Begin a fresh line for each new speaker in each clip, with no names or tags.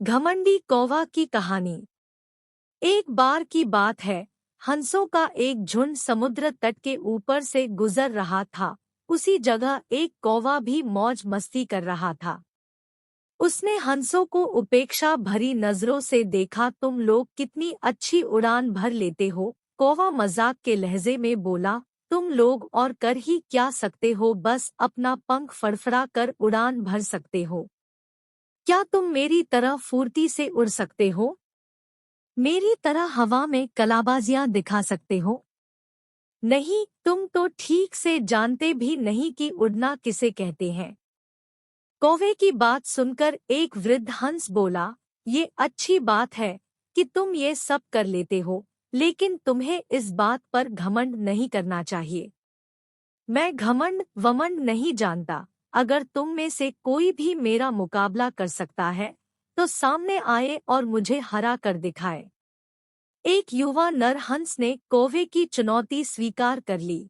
घमंडी कौवा की कहानी। एक बार की बात है, हंसों का एक झुंड समुद्र तट के ऊपर से गुजर रहा था। उसी जगह एक कौवा भी मौज मस्ती कर रहा था। उसने हंसों को उपेक्षा भरी नजरों से देखा। तुम लोग कितनी अच्छी उड़ान भर लेते हो, कौवा मजाक के लहजे में बोला। तुम लोग और कर ही क्या सकते हो, बस अपना पंख फड़फड़ा कर उड़ान भर सकते हो। क्या तुम मेरी तरह फुर्ती से उड़ सकते हो? मेरी तरह हवा में कलाबाजियां दिखा सकते हो? नहीं, तुम तो ठीक से जानते भी नहीं कि उड़ना किसे कहते हैं। कौवे की बात सुनकर एक वृद्ध हंस बोला, ये अच्छी बात है कि तुम ये सब कर लेते हो, लेकिन तुम्हें इस बात पर घमंड नहीं करना चाहिए। मैं घमंड वमंड नहीं जानता। अगर तुम में से कोई भी मेरा मुकाबला कर सकता है, तो सामने आए और मुझे हरा कर दिखाए। एक युवा नर हंस ने कौवे की चुनौती स्वीकार कर ली।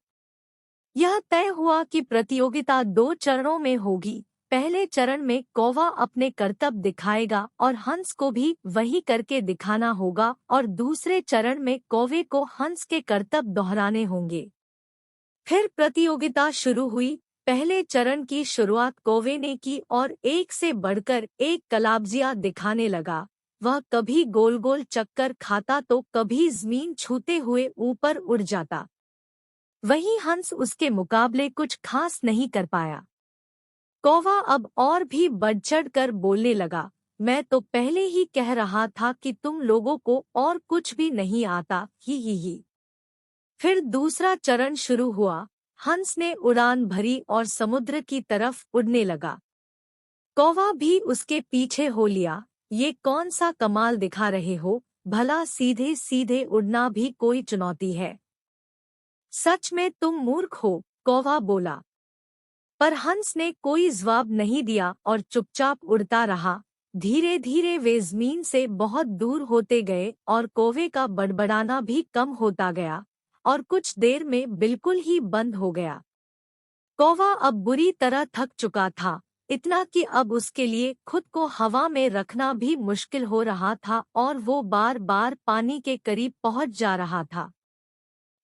यह तय हुआ कि प्रतियोगिता 2 चरणों में होगी। पहले चरण में कौवा अपने करतब दिखाएगा और हंस को भी वही करके दिखाना होगा, और दूसरे चरण में कौवे को हंस के करतब दोहराने होंगे। फिर प्रतियोगिता शुरू हुई। पहले चरण की शुरुआत कौवे ने की और एक से बढ़कर एक कलाबाजियां दिखाने लगा। वह कभी गोल गोल चक्कर खाता तो कभी जमीन छूते हुए ऊपर उड़ जाता। वहीं हंस उसके मुकाबले कुछ खास नहीं कर पाया। कौवा अब और भी बढ़-चढ़ कर बोलने लगा, मैं तो पहले ही कह रहा था कि तुम लोगों को और कुछ भी नहीं आता। ही। फिर दूसरा चरण शुरू हुआ। हंस ने उड़ान भरी और समुद्र की तरफ उड़ने लगा। कौवा भी उसके पीछे हो लिया। ये कौन सा कमाल दिखा रहे हो, भला सीधे सीधे उड़ना भी कोई चुनौती है? सच में तुम मूर्ख हो, कौवा बोला। पर हंस ने कोई जवाब नहीं दिया और चुपचाप उड़ता रहा। धीरे धीरे वे जमीन से बहुत दूर होते गए और कौवे का बड़बड़ाना भी कम होता गया और कुछ देर में बिल्कुल ही बंद हो गया। कौवा अब बुरी तरह थक चुका था, इतना कि अब उसके लिए खुद को हवा में रखना भी मुश्किल हो रहा था और वो बार बार पानी के करीब पहुंच जा रहा था।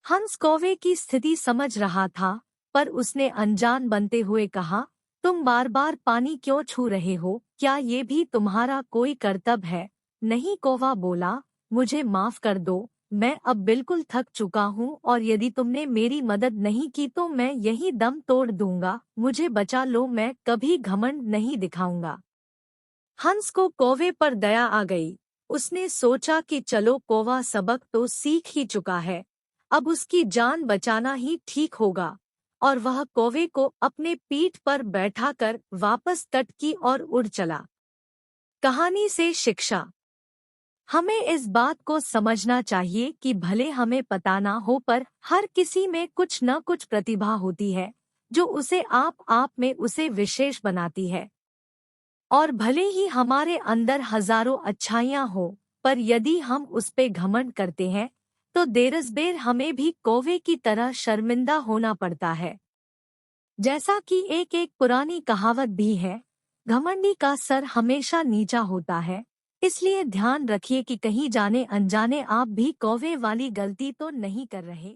हंस कौवे की स्थिति समझ रहा था, पर उसने अनजान बनते हुए कहा, तुम बार बार पानी क्यों छू रहे हो, क्या ये भी तुम्हारा कोई कर्तव्य है? नहीं, कौवा बोला, मुझे माफ कर दो, मैं अब बिल्कुल थक चुका हूँ और यदि तुमने मेरी मदद नहीं की तो मैं यहीं दम तोड़ दूंगा। मुझे बचा लो, मैं कभी घमंड नहीं दिखाऊंगा। हंस को कौवे पर दया आ गई। उसने सोचा कि चलो, कौवा सबक तो सीख ही चुका है, अब उसकी जान बचाना ही ठीक होगा। और वह कौवे को अपने पीठ पर बैठाकर वापस तट की ओर उड़ चला। कहानी से शिक्षा। हमें इस बात को समझना चाहिए कि भले हमें पता ना हो, पर हर किसी में कुछ न कुछ प्रतिभा होती है जो उसे आप में उसे विशेष बनाती है। और भले ही हमारे अंदर हजारों अच्छाइयाँ हो, पर यदि हम उस पे घमंड करते हैं तो देरसबेर हमें भी कौवे की तरह शर्मिंदा होना पड़ता है। जैसा कि एक पुरानी कहावत भी है, घमंडी का सर हमेशा नीचा होता है। इसलिए ध्यान रखिए कि कहीं जाने अनजाने आप भी कौवे वाली गलती तो नहीं कर रहे।